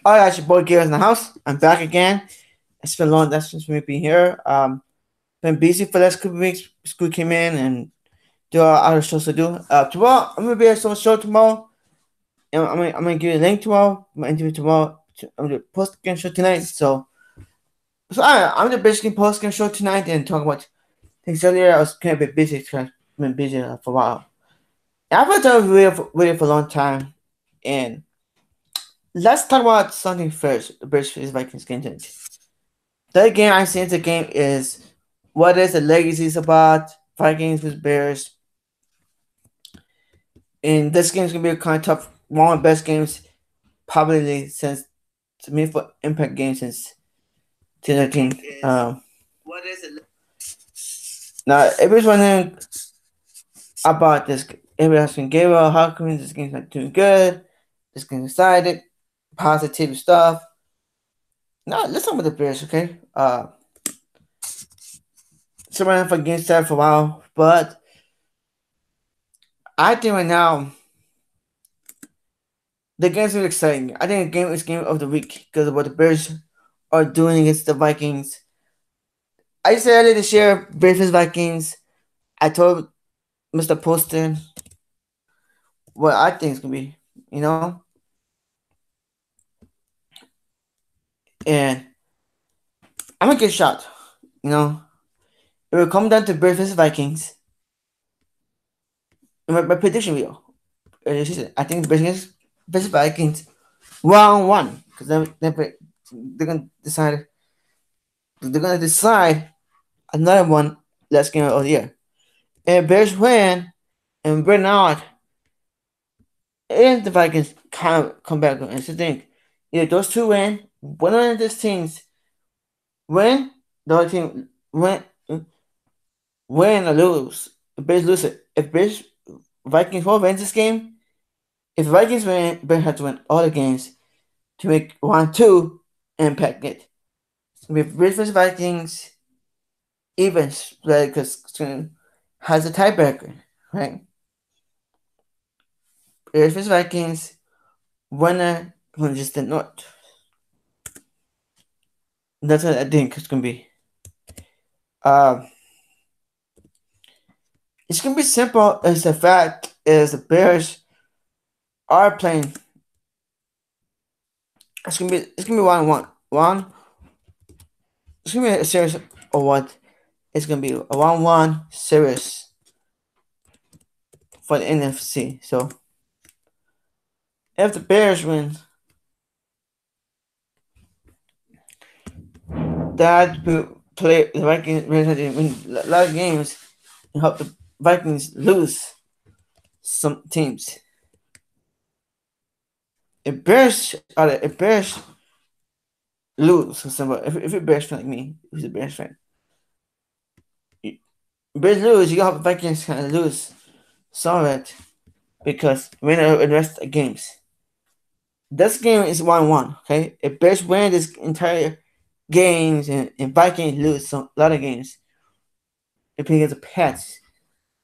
All right, your boy Garrett's in the house. I'm back again. It's been long since we've been here. Been busy for the last couple weeks. School came in and do our other shows to do. Tomorrow I'm gonna be at some show tomorrow. And I'm gonna give you a link tomorrow. My interview tomorrow. I'm gonna post game show tonight. I'm gonna basically post game show tonight and talk about things earlier. I was kind of a bit busy because I've been busy for a while. And I've been talking video for a long time. And let's talk about something first. The Bears vs Vikings game tonight. The game I see in the game is what is the legacies about Vikings with Bears. And this game is gonna be a kind of tough, one of the best games probably since to me for impact games since 2013. What is it? Now everybody's wondering about this. Everybody asking Gabriel, how come this game's not doing good? This game decided positive stuff. Now let's talk about the Bears, okay? Someone for against that for a while, but I think right now the game's really exciting. I think the game is game of the week because of what the Bears are doing against the Vikings. I said earlier this year, Bears vs Vikings. I told Mr. Poston what I think it's gonna be, you know, and I'm gonna get shot, you know. It will come down to Bears vs Vikings. My prediction video. I think Bears vs Vikings 1-1 because they're gonna decide another one last game of the year. And Bears win and Bernard and the Vikings kind of come back and so think either those two win, one of these teams win, the other team win or lose. The Bears lose it. If Bears Vikings will win this game, if Vikings win, Bears have to win all the games to make 1-2 and pack it. With Bears vs Vikings, even split because has a tiebreaker, right? Bears vs Vikings, winner just the North. That's what I think it's gonna be. Um, it's gonna be simple as the fact is the Bears are playing. It's gonna be 1-1. It's gonna be a series of what? It's gonna be a 1-1 series for the NFC. So if the Bears win, that will play the Vikings win a lot of games and help the Vikings lose some teams. If Bears lose, for example, if you're a Bears fan like me, who's a Bears fan, Bears lose, you have the Vikings kind of lose some of it because win the rest of the games. This game is 1-1. Okay, if Bears win this entire games and Vikings lose some a lot of games, if he gets a Pats,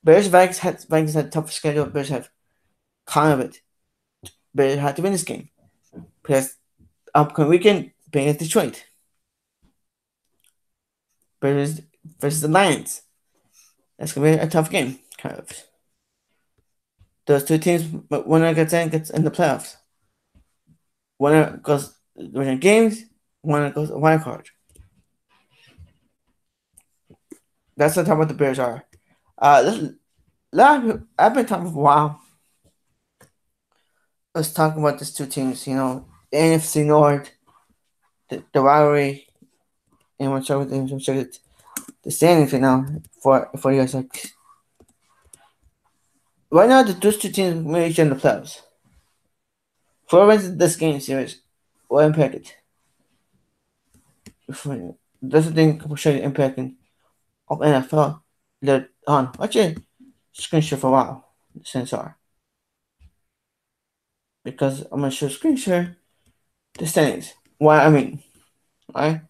Vikings had a tough schedule. Bears have kind of it. Bears had to win this game because upcoming weekend against Detroit. Bears versus the Lions. That's gonna be a tough game, kind of. Those two teams, but winner gets in the playoffs. Winner goes winner games. Winner goes a wild card. That's the top what the Bears are. I've been talking for a while. Let's talk about these two teams. You know, the NFC North, the rivalry, and we'll check the standings right now for you guys. Like, right now, those two teams may each in the playoffs. For this game series will impact it. That's the thing will show you the impact of NFL later on. Actually, screen share for a while, sensor. Because I'm gonna show screen share the standings. Why I mean, right?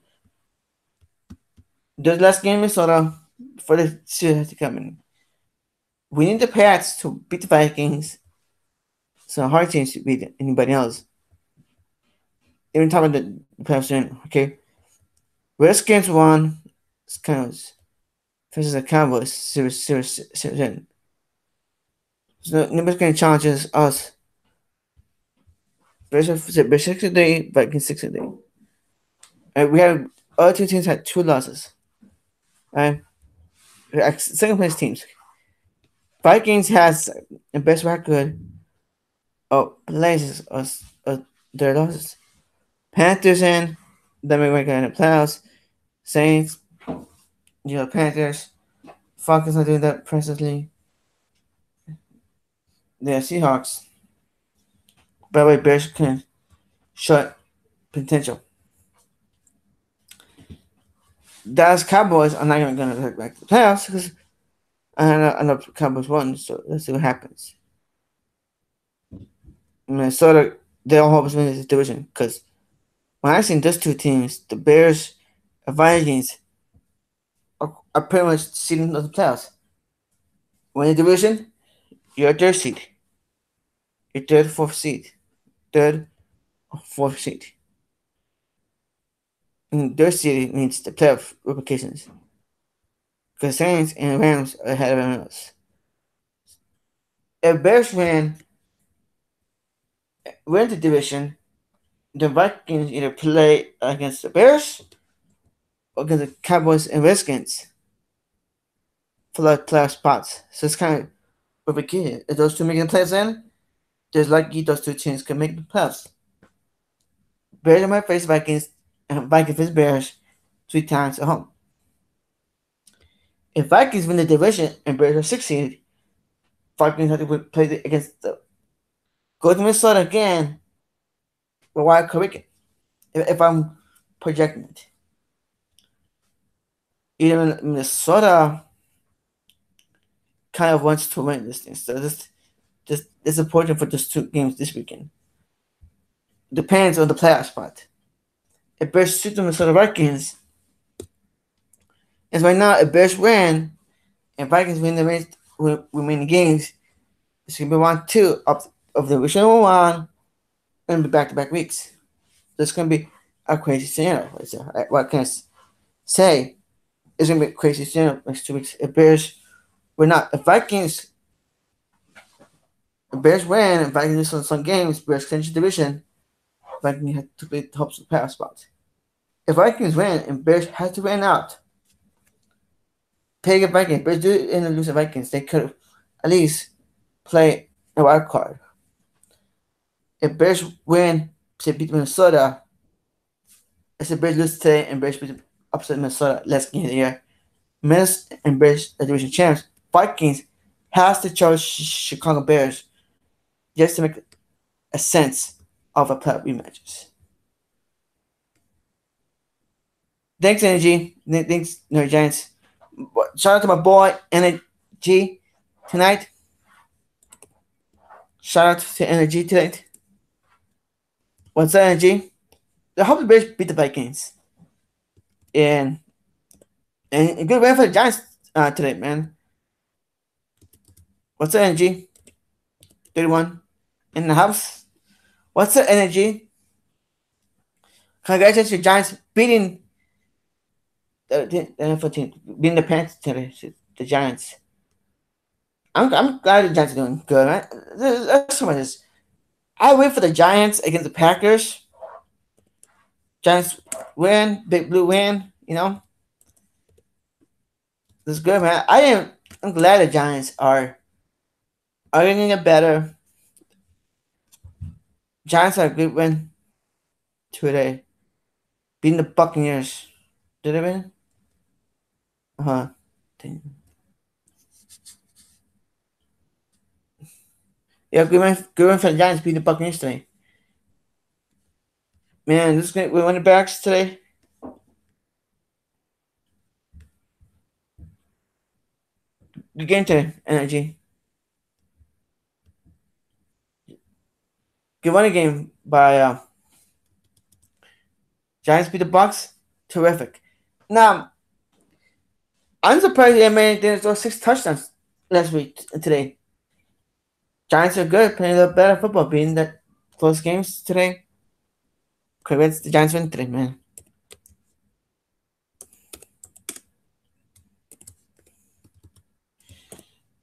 The last game is sort of for the series to come in. We need the Pats to beat the Vikings. So hard teams to beat anybody else. even talking about the playoffs soon, okay? Redskins won. It's kind of versus the Cowboys. Serious. So nobody's gonna challenge us. Bears 6 a day, Vikings 6 a day. And we have other two teams had 2 losses. Right? Second place teams. Vikings has the best record of places of their losses. Panthers in the record in the playoffs. Saints, Panthers. Falcons are doing that presently. The Seahawks. By the way, Bears can shut potential. Dallas Cowboys are not even going to get back to the playoffs because I know Cowboys won, so let's see what happens. Minnesota, they all hope to win this division because when I seen those two teams, the Bears and Vikings are pretty much seeding the playoffs. Win the division, you're a third seed. You're third, fourth seed. Third, fourth seed. And third seed means the playoff implications. Because Saints and Rams are ahead of everyone else. If Bears win the division, the Vikings either play against the Bears or against the Cowboys and Redskins for like playoff spots. So it's kind of complicated. If those two make the playoffs in, there's likely those two teams can make the playoffs. Bears might face Vikings and Vikings face Bears 3 times at home. If Vikings win the division and Bears are 6 seed, Vikings have to play against the go to Minnesota again. But why Carica? If I'm projecting it, even Minnesota kind of wants to win this thing. So this it's important for those 2 games this weekend. Depends on the playoff spot. If Bears shoot the Minnesota Vikings, as right now, if Bears win and Vikings win the remaining games, it's gonna be 1-2 of the original one and be back-to-back weeks. So it's gonna be a crazy scenario. What can I say? It's gonna be a crazy scenario next 2 weeks. If Bears win not, if Bears win and Vikings lose some games, Bears clinch the division. Vikings have to play the hopes of the playoff spots. If Vikings win and Bears have to win out, play the Vikings. Bears do end up losing Vikings. They could at least play a wild card. If Bears win, say beat Minnesota, if the Bears lose today and Bears upset Minnesota, let's get here. Minnesota and Bears are division champs. Vikings has to challenge Chicago Bears just to make a sense of a playoff rematches. Thanks, Energy. Thanks, Nerd Giants. Shout out to my boy, Energy, tonight. Shout out to Energy tonight. What's up, Energy? I hope the Bears beat the Vikings. And a good win for the Giants today, man. What's up, Energy? 31 in the house. What's up, Energy? Congratulations to the Giants beating the NFL team, beating the Panthers today, the Giants. I'm glad the Giants are doing good, man. That's some of this. I wait for the Giants against the Packers. Giants win, Big Blue win, you know. This is good, man. I'm glad the Giants are going to get better. Giants had a good win today. Beating the Buccaneers. Did they win? Uh-huh. Yeah, good win for the Giants beating the Buccaneers today. Man, this is great. We won the backs today. Good game today, Energy. Good running game by Giants beat the Bucs. Terrific. Now, I'm surprised they made those 6 touchdowns last week and today. Giants are good, playing a little better football, beating that close games today. Credits the Giants win 3, man.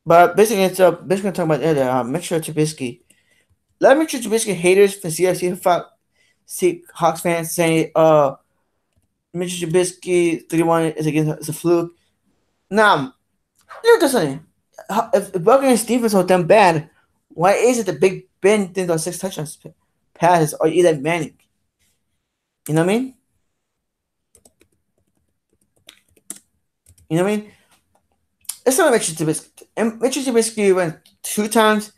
But basically, basically talking about earlier, Mitch Trubisky. A lot of Mitch Trubisky haters for Hawks fans saying, Mitch Trubisky 31 is against is a fluke. Nah, look at something. If Buccaneers defense was done bad, why is it the Big Ben didn't those 6 touchdowns passes or Eli Manning? You know what I mean? You know what I mean? It's not Mitch Trubisky. And Mitch Trubisky went 2 times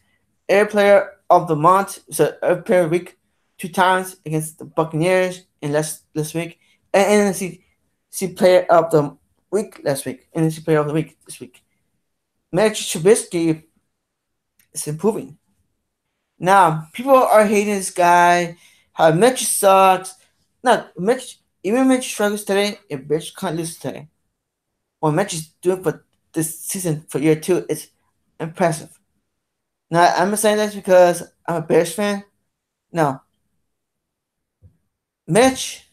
Air Player of the Month, so Air Player of the Week, 2 times against the Buccaneers in last week, and NFC Player of the Week last week, and NFC Player of the Week this week. Mitch Trubisky is improving. Now, people are hating this guy, how Mitch sucks. No, even Mitch struggles today, if Mitch can't lose today. What Mitch is doing for this season for year 2 is impressive. Now, I'm saying this because I'm a Bears fan. No. Mitch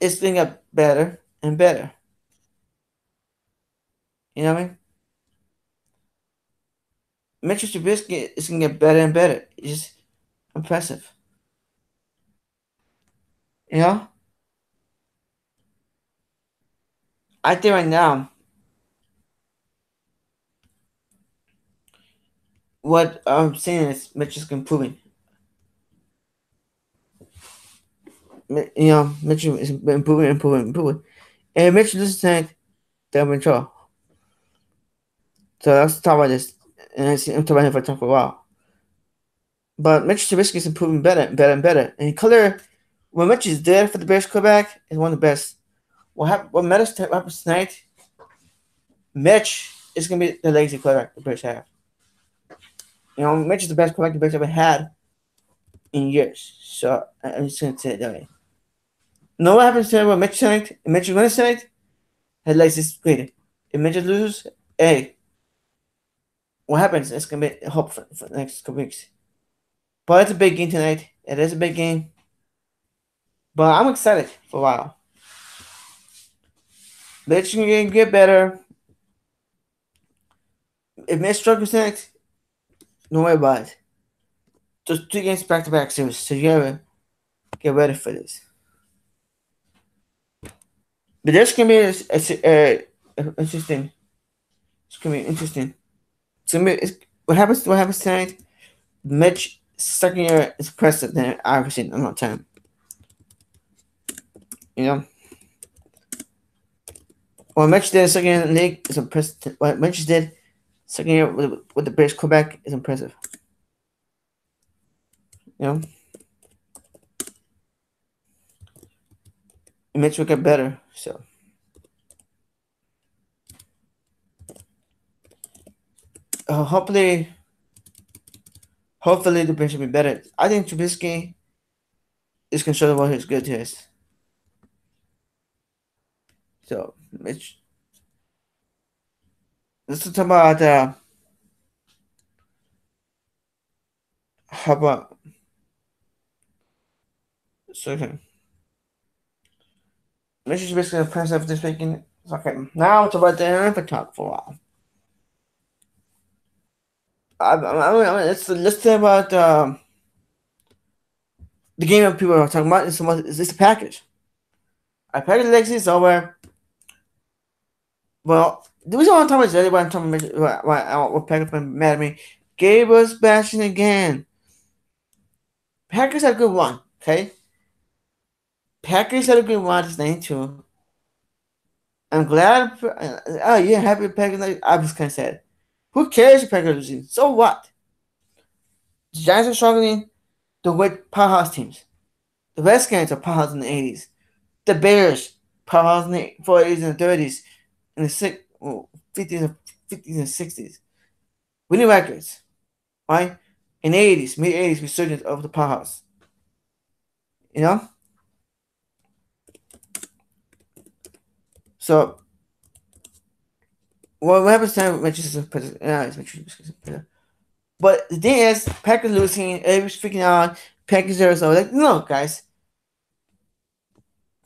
is getting up better and better. You know what I mean? Mitch Trubisky is going to get better and better. It's just impressive. You know? I think right now, what I'm saying is Mitch is improving. You know, Mitch is improving. And Mitch loses tonight, they're in trouble. So let's talk about this. And I'm talking about him for a while. But Mitch Trubisky is improving better and better. And Color, when Mitch is there for the Bears quarterback, is one of the best. What happens tonight? Mitch is going to be the lazy quarterback the Bears have. You know, Mitch is the best quarterback the Bears ever had in years. So I'm just going to say it that way. Know what happens tonight with Mitch tonight? If Mitch wins tonight, his legs is greater. If Mitch loses, hey, what happens? It's going to be hope for the next couple weeks. But it's a big game tonight. It is a big game. But I'm excited for a while. Mitch can get better. If Mitch struggles tonight, don't worry about it. Just 2 games back-to-back series, so you gotta get ready for this. But this can be interesting. It's gonna be interesting. What happens tonight? Mitch second year is impressive than I've seen in a long time. You know, what Mitch did second year in the league is impressive. What Mitch did second year with the Bears quarterback is impressive. You know, and Mitch will get better. So, hopefully the Bears will be better. I think Trubisky is going to show what his good is. So, Mitch, let's talk about how about okay. Mitch is basically impressive this weekend. Okay, now it's about the NFL talk for a while. Let's talk about the game that people are talking about. Is the Packers. Packers legacy is over. Well, the reason why I'm talking about is really why I'm talking about what Packers fans mad at me. Gabe was bashing again. Packers had a good one, okay? Packers had a good one. It's 92. I'm glad. Oh yeah, happy Packers. I was kind of sad. Who cares if Packers losing? So what? The Giants are struggling to win powerhouse teams. The Redskins are powerhouse in the 80s. The Bears, powerhouse in the 40s and 30s, in the 50s and 60s. Winning records, right? In the 80s, mid 80s, resurgence of the powerhouse. You know? So, what happens to Manchester President? But the thing is, Packers losing, everybody's freaking out. Packers are so like, no, guys.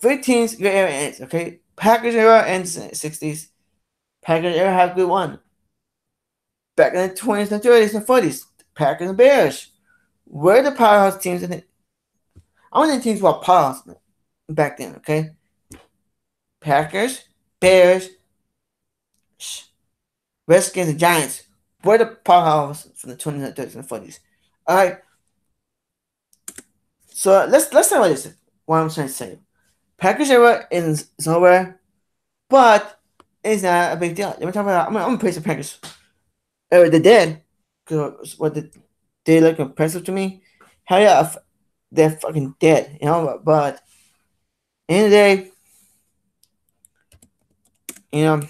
15's good era ends, okay? Packers era ends in the 60s. Packers era have good one. Back in the 20s and 30s and 40s, Packers and Bears were the powerhouse teams. I want the teams were powerhouse back then, okay? Packers, Bears, Redskins, and Giants were the powerhouse from the 20s and 30s and 40s. All right. So let's talk about this. What I'm trying to say. Packers era is over, but it's not a big deal. Let me talk about. I'm gonna praise the Packers. They did, because what they look impressive to me. Hell yeah, they're fucking dead, you know. But in the day, you know,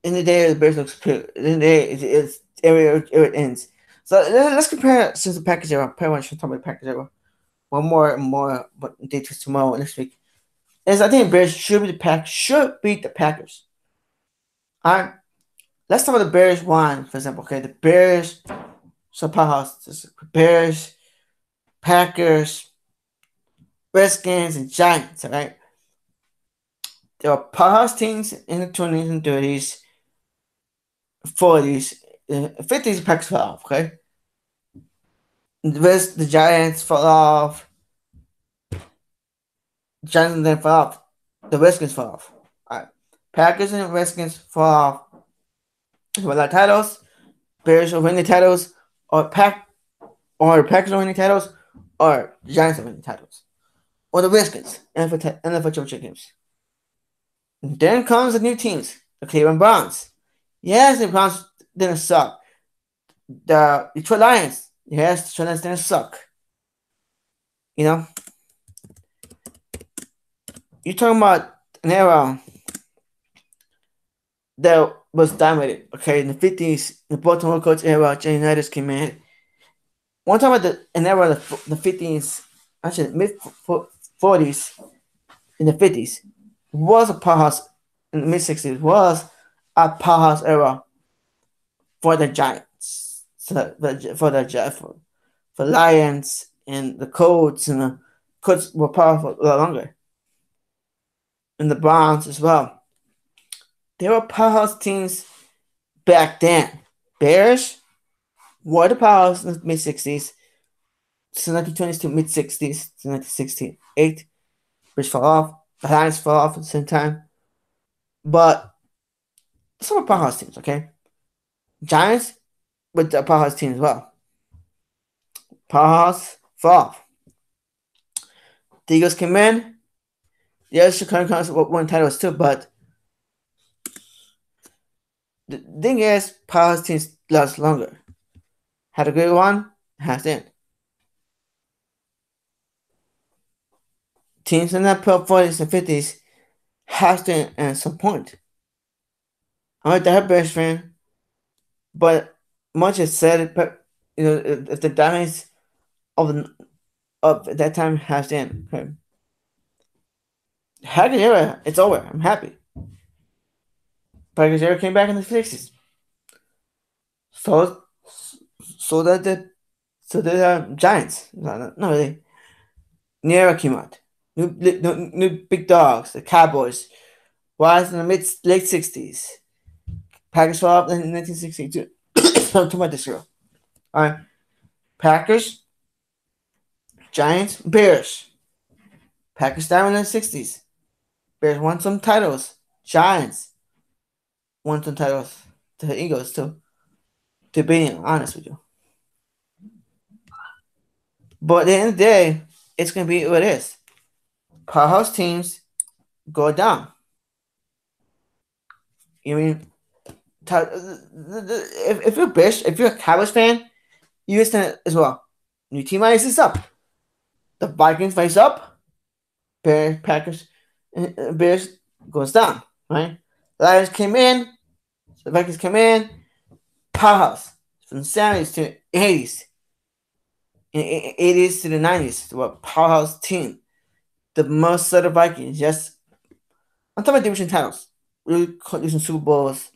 in the day the Bears looks good. In the day it's it ends. So let's compare since the Packers era. Pretty much talk about the Packers era. One more, but day two tomorrow next week. Is I think the Bears should beat the Packers. All right, let's talk about the Bears one, for example. Okay, the Bears, so powerhouse. Bears, Packers, Redskins, and Giants. All right, there were powerhouse teams in the 20s and 30s, 40s, 50s. Packers fell off. Okay, the Giants fell off. Giants then fell off. The Redskins fell off. All right, Packers and Redskins fall off. For a lot of titles. Bears will win the titles, or Packers will win the titles, or the Giants will win the titles, or the Redskins, NFL championship games. And then comes the new teams, the Cleveland Browns. Yes, the Browns didn't suck. The Detroit Lions. Yes, the Detroit Lions didn't suck. You know, you're talking about an era that was dominated. Okay, in the 50s, the Baltimore Colts era, Jay Unitas came in. One time about an era of the 50s, actually mid 40s, in the 50s, was a powerhouse. In the mid 60s, was a powerhouse era for the Giants, for Lions and the Colts, and the Colts were powerful a lot longer, and the Browns as well. They were powerhouse teams back then. Bears were the powerhouse in the mid 60s, to 1920s to mid 60s to 1968. Bears fell off. The Lions fell off at the same time. But some are powerhouse teams, okay? Giants with the powerhouse team as well. Powerhouse fell off. The Eagles came in. Yes, Chicago Cubs won titles too, but the thing is, powerhouse teams last longer. Had a great one, has to end. Teams in the 40s and 50s has to end at some point. I'm a die Bears fan, but much is said, but you know, if the dominance of that time has to end. Okay. Packers era, it's over. I'm happy. Packers era came back in the 60s. So so that the Giants. No really. New era came out. New big dogs, the Cowboys. Was in the late 60s. Packers fell off in 1962. I'm talking about this year. Alright. Packers, Giants, Bears. Packers down in the 60s. Bears won some titles. Giants won some titles. The Eagles too. To be honest with you. But at the end of the day, it's gonna be what it is. Powerhouse teams go down. You mean if you're if you're a Cowboys fan, you understand as well. New team rises up. The Vikings rise up. Bears, Packers, Bears goes down. Right? Lions came in. The Vikings came in. Powerhouse from the 70s to 80s. In 80s to the 90s, they were a powerhouse team. The most of the Vikings, yes. I'm talking about division titles. Really losing Super Bowls.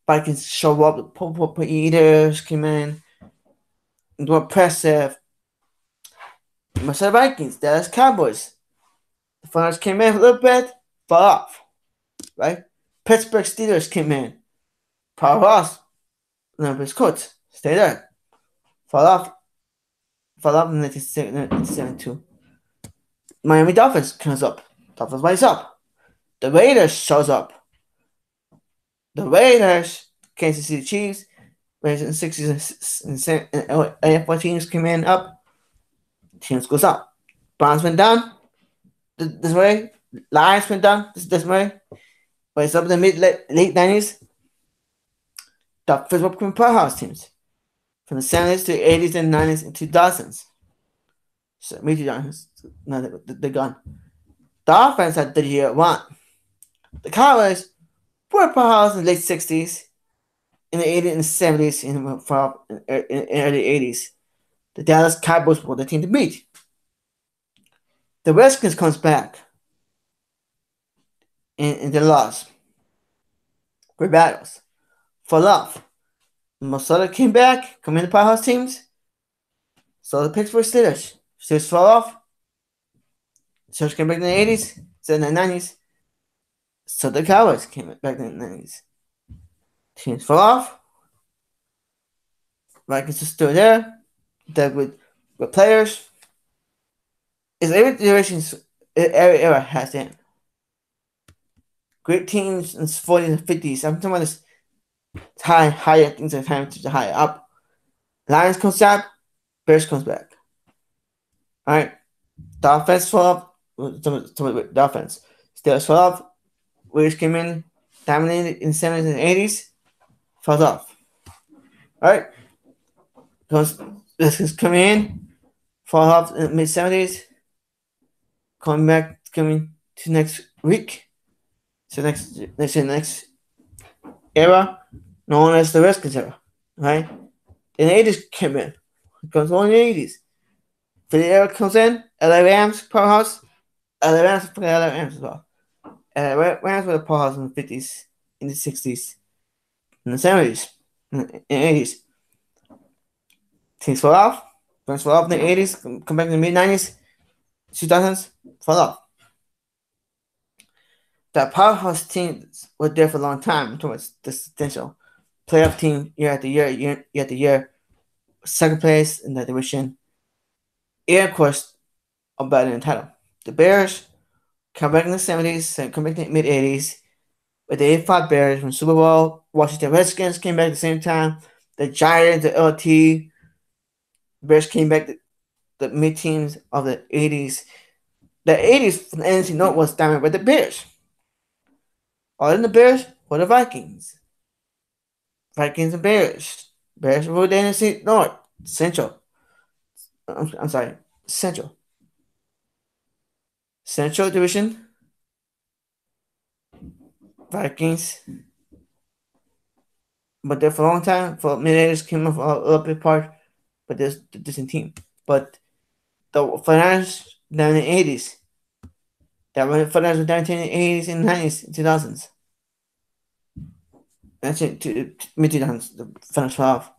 Vikings show up. The Pop Eaters came in. And were impressive. Minnesota Vikings, Dallas Cowboys. The Finals came in a little bit, fall off. Right? Pittsburgh Steelers came in. Power off. Numbers Colts. Stay there. Fall off. Fall off in 1972. Miami Dolphins comes up. Dolphins rise up. The Raiders shows up. The Raiders, Kansas City Chiefs, Raiders in the 60s and AFL teams came in up. Teams goes up. Browns went down this way. Lions went down this way. But it's up in the late 90s. The first became powerhouse teams. From the 70s to the 80s and 90s and 2000s. So, mid 2000s. No, they're gone. The offense had the year one. The Cowboys were a powerhouse in the late 60s, in the 80s and 70s, and in early 80s. The Dallas Cowboys were the team to beat. The Redskins comes back in the loss. Great battles. Fall off. Minnesota came back, come in the powerhouse teams. So the Pittsburgh Steelers. Steelers fall off. Steelers came back in the 80s, in the 90s. So the Cowboys came back in the 90s. Teams fall off. Vikings are still there. They're with players. It's every generation's every era has in. Great teams in the 40s and 50s. I'm talking about this higher things are time to higher up. Lions comes out, Bears comes back. Alright. The offense fall off. The offense. Steelers fall off. Raiders came in, dominated in the 70s and 80s. Falls off. Alright. This is coming in. Fall off in the mid 70s. Coming to next week. So next era, known as the Redskins era. Right? In the 80s came in. It comes on in the 80s. For the era comes in, LA Rams powerhouse. LA Rams for LA Rams as well. Rams were the powerhouse in the 50s, in the 60s, in the 70s, in the 80s. Teams fall off. Rams fall off in the 80s, come back in the mid 90s, 2000s, fall off. The powerhouse teams were there for a long time towards this potential. Playoff team year after year, second place in the division. And of course, a battle in the title. The Bears come back in the 70s, come back in the mid 80s. With the 85 Bears from Super Bowl. Washington Redskins came back at the same time. The Giants, the LT. Bears came back the mid teams of the 80s. The 80s from the NFC North was dominated by the Bears. Other than the Bears were the Vikings. Vikings and Bears. Bears were the NFC North. Central. I'm sorry. Central. Central Division. Vikings. But there for a long time, for mid-80s came off a little bit apart, but there's a decent team. But the finals down in the 80s. That were finals were down in the 80s and 90s and 2000s. That's it, to mid 2000s, the finals fall off.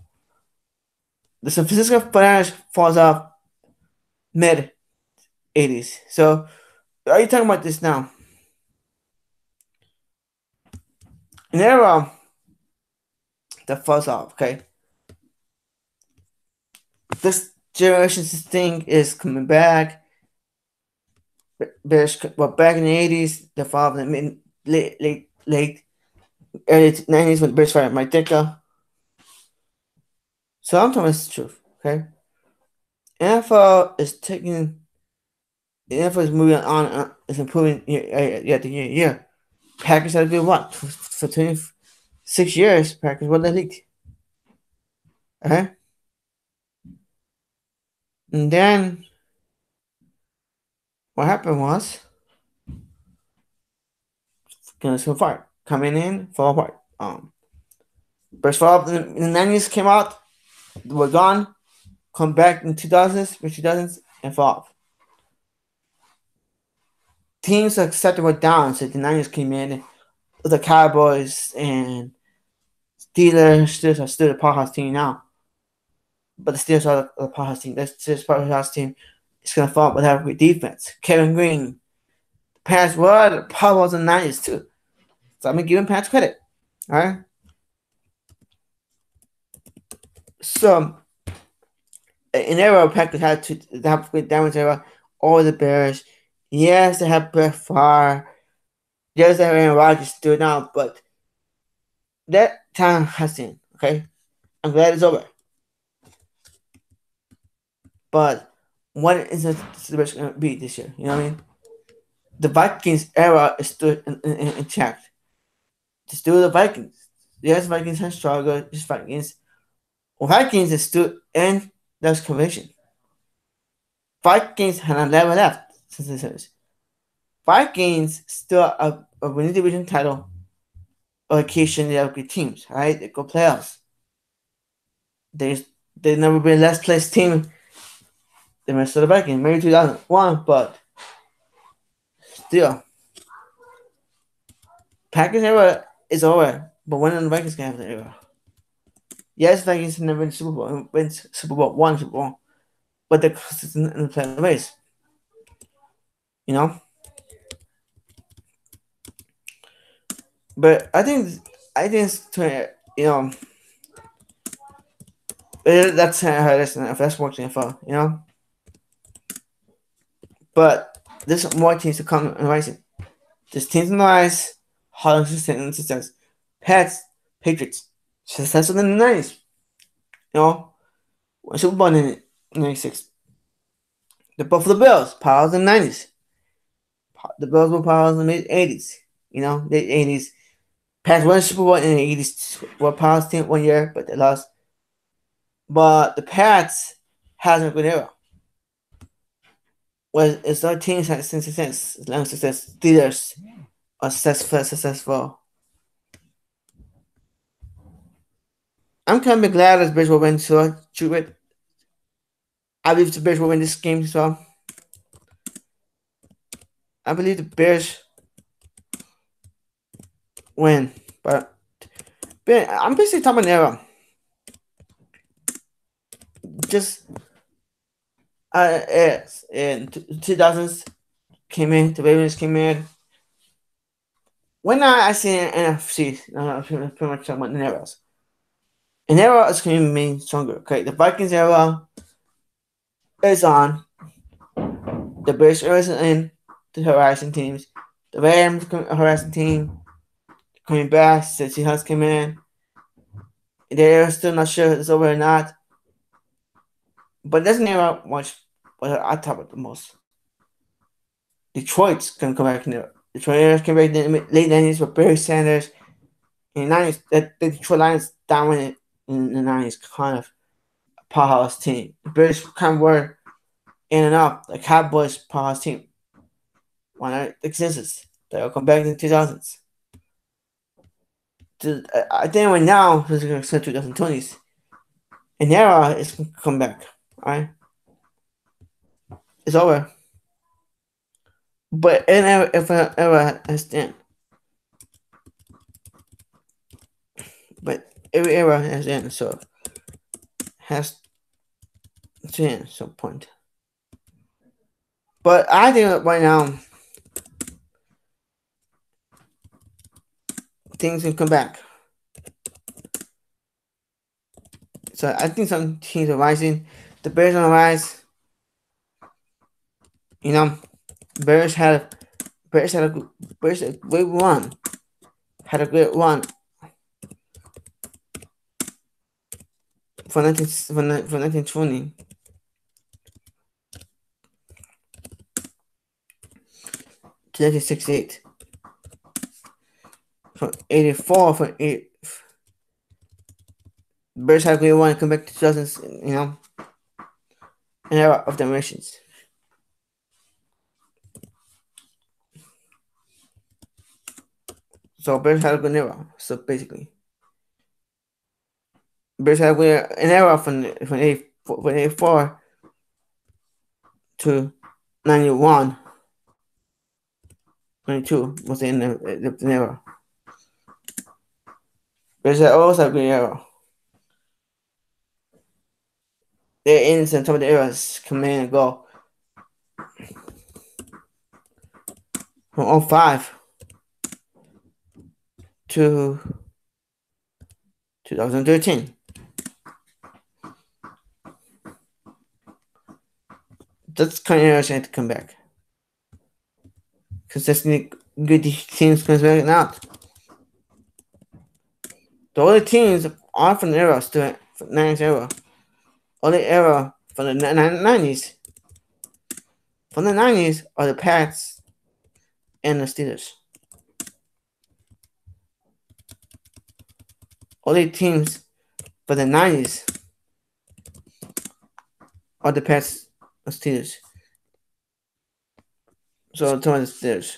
The San Francisco finals falls off mid 80s. So, are you talking about this now? In the era that falls off, okay? This generation's thing is coming back. Bears, well, back in the 80s, the fall of the late early 90s when the Bears fired Mike Ditka. So I'm telling you the truth, okay? NFL is taking, the NFL is moving on, is improving year after year. Packers have been what? For 26 years, Packers won the league. Okay? And then, what happened was, gonna so far, coming in, fall apart. Bears fall up in the 90s, came out, were gone, come back in 2000s, and fall off. teams accepted were down, so the Niners came in. The Cowboys and Steelers are still the powerhouse team now. But the Steelers are the powerhouse team. The Steelers powerhouse team is going to fall, but have a great defense. Kevin Green. The Pats were the powerhouse of the Niners, too. So I'm going to give him Pats credit. All right? So, in era, Packers had to have great damage era. All the Bears. Yes, they have Brett Favre. Yes, they have Aaron Rodgers still now, but that time has ended, okay? I'm glad it's over. But what is the celebration going to be this year? You know what I mean? The Vikings era is still intact. It's still the Vikings. Yes, Vikings have struggled. It's Vikings. Well, Vikings is still in this convention. Vikings have never left since this is. Vikings still a winning division title. Occasion they have good teams, right? They go playoffs. They've never been last place team the rest of the Vikings. Maybe 2001, but still. Packers era is over, but when are the Vikings gonna have the era? Yes, Vikings have never been Super Bowl, been Super Bowl, one Super Bowl, but they're consistent in the playoff race. You know? But I think it's, you know, that's how it is if that's working NFL, you know? But there's more teams to come and rising. There's teams in the rise, Holland and success. Pats, Patriots, successful in the 90s. You know? Super Bowl in 96. The Buffalo Bills, powers in the 90s. The Bills were powers in the mid 80s. You know, late 80s. Pats won the Super Bowl in the 80s. Were powers team 1 year, but they lost. But the Pats has a good era. Well, it's our teams had success, long success. Steelers are successful. I'm kind of glad that Bears will win, so it. I believe the Bears will win this game, so I believe the Bears win. But I'm basically talking about era. Just in 2000s came in, the Ravens came in. When I see an NFC, pretty much talking about the eras. An era is going to remain stronger. Okay, the Vikings era is on. The Bears era is in. The Horizon teams. The Rams Horizon team coming back. The Seahawks came in. They're still not sure if it's over or not. But that's an era much what I talk about the most. Detroit's gonna come back in there. Detroit came back in the late 90s with Barry Sanders. In the 90s, the Detroit Lions dominant in the 90s, kind of a powerhouse team. The Bears kind of were in and out. The Cowboys powerhouse team. When it exists, they'll come back in the 2000s. I think right now, it's going to 2020s. An era is going to come back. Alright? It's over. But if an era has to end. But every era has to end, so has to end at some point. But I think right now, things can come back. So I think some teams are rising. The Bears on the rise. You know, Bears had a great run. Had a great run for 1920 to 1968. From 84 from 8. Bears had a great run. Come back to 2000s. You know, an era of dominations. So Bears had a good era. So basically, Bears had an era from 84 to 91. 22 was in the era. There's also a green arrow. They're in some of the eras come in and go. From 05 to 2013. That's kind of interesting to come back. Consistently good teams comes back out. The only teams are from the era still from the 90s era. Only era from the 90s. From the 90s are the Pats and the Steelers. Only teams for the 90s are the Pats and Steelers. So, some of the Steelers.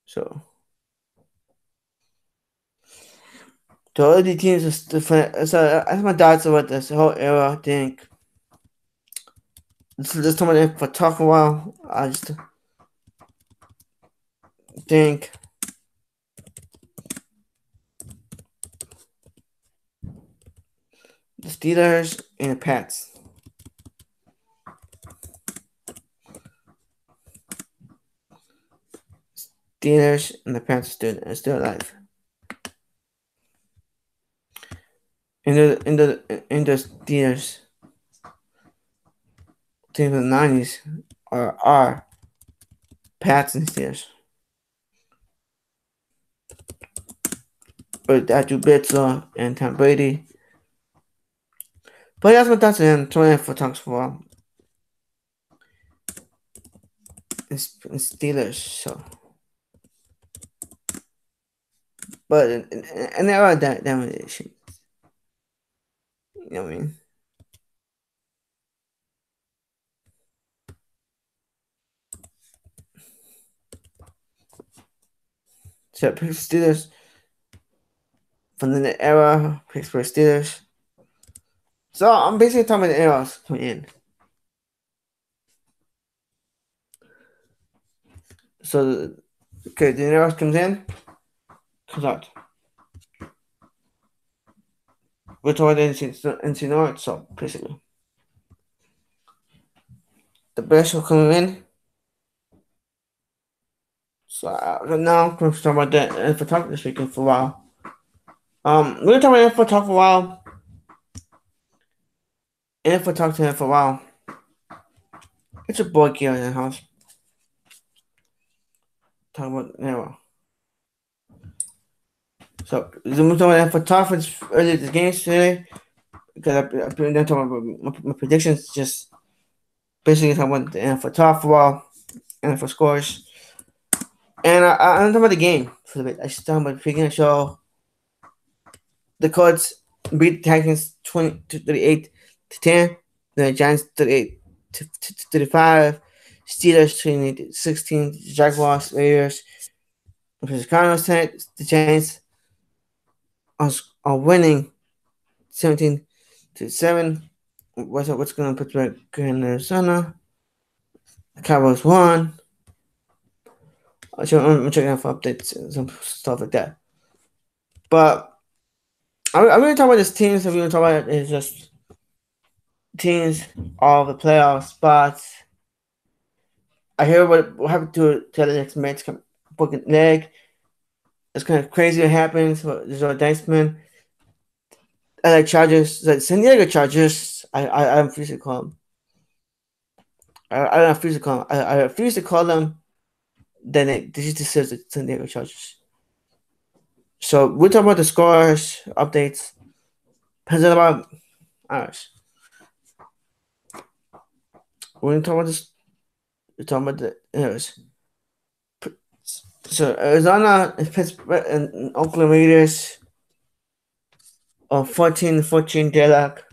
So, the only teams are different. So, that's my thoughts about this whole era. I think this is something for talk a while. I just think the Steelers and the Pats. Steelers and the Pats are still alive. In the Steelers team of the 90s are Pats and Steelers. But Andrew Bitzel and Tom Brady. But that's what that's in 24 talks for in Steelers. So, but and there are domination. You know what I mean? So Steelers from the era, Pittsburgh Steelers. So I'm basically talking about the eras coming in. So okay, the era comes in, comes out. We're talking NC North, so basically. The best will come in. So now I'm going to talk about the NFL talk this weekend for a while. We're going to talk about NFL talk for a while. NFL talk to him for a while. It's a boy here in the house. Talk about now. So we're talking about NFL talk for early this game today because I've been talking about my predictions. Just basically talking about the NFL talk for a while, NFL scores, and I'm talking about the game for a bit. I should talk about the pregame show. The Colts beat the Titans 38 to 10. The Giants 38 to 35. Steelers 28 to 16. Jaguars, Raiders. The Cardinals tonight. The Giants are winning 17 to 7. What's going to put back in Arizona? The Cowboys won. I'm checking out for updates and some stuff like that. But I'm going to talk about this teams. I'm going to talk about is just teams, all the playoff spots. I hear what happened to the next match, broken leg. It's kind of crazy what happens. There's a Diceman. LA Chargers, the San Diego Chargers. I refuse to call them. I refuse to call them. I refuse to call them. Then this just says the San Diego Chargers. So we'll talk about the scores, updates. Depends about ours. We're going to talk about this. We're talking about the errors. So Arizona and Pittsburgh and Oakland Raiders are 14-14 deadlock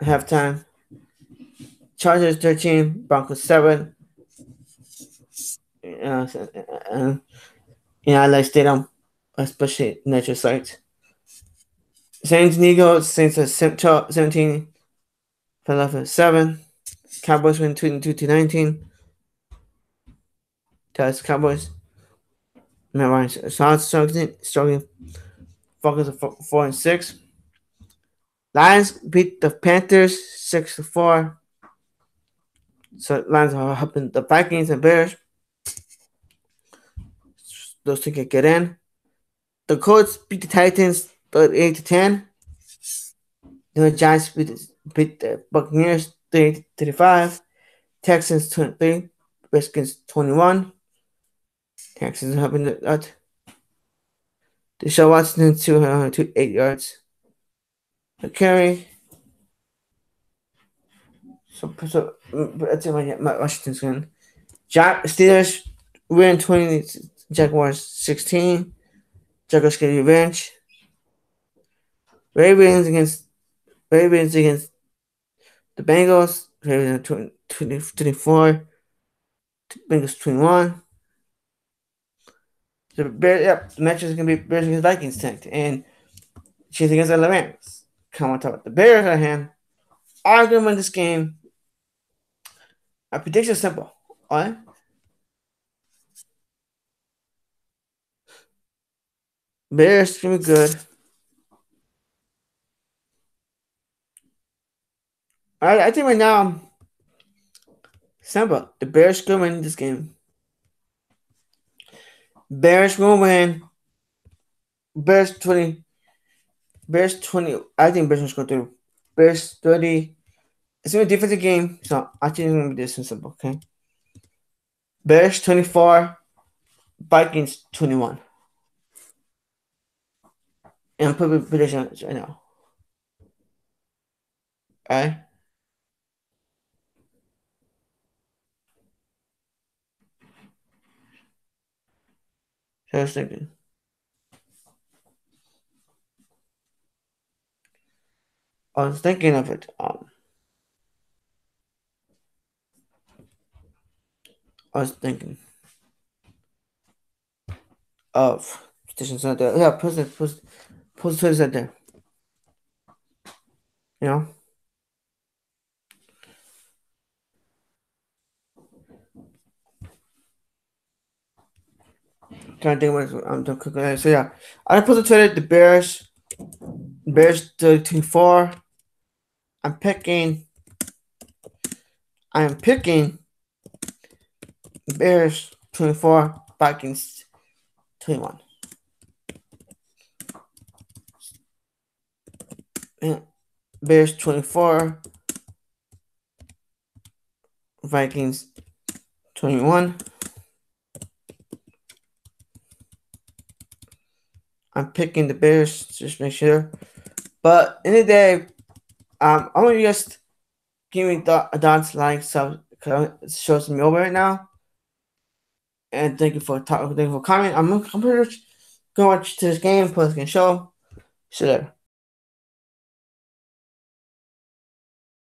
halftime. Chargers 13, Broncos 7. In LA Stadium, especially nature sites. Saints and Eagles, Saints are 17, Philadelphia 7. Cowboys win 22-19. Dallas Cowboys. Matt Ryan struggling. Falcons are 4-6. Lions beat the Panthers 6-4. So Lions are helping the Vikings and Bears. Those two can get in. The Colts beat the Titans 38-10. The Giants beat the Buccaneers 30-35. Texans 23. Redskins 21. Texans are helping that. Deshaun Watson 208 yards. The carry. So that's my Washington's going. Steelers win 20. Jaguars 16. Jaguars get revenge. Ravens against the Bengals. Ravens 24. Bengals 21. The match is gonna be Bears against Vikings tonight, and Chiefs against the Rams. Come on top. The Bears at hand are gonna win this game. My prediction is simple. Alright? Bears gonna be good. I think right now, simple. The Bears gonna win this game. Bears gonna win. Bears 20. Bears 20. I think Bears gonna go through. Bears 30. It's gonna be a defensive game, so I think it's gonna be this simple, okay? Bears 24. Vikings 21. And I'm putting predictions right now. Alright? So I was thinking. I was thinking of it. I was thinking of positions out there. Yeah, post it out there. You know? Trying to think what I'm doing. So yeah. I put the Twitter the Bears 32-4. I'm picking Bears 24, Vikings 21. Yeah. Bears 24, Vikings 21. I'm picking the Bears, just make sure. But in the day, I'm gonna just give me a dance like so it shows me over right now. And thank you for commenting. I'm pretty much gonna watch this game, post game show. See you later.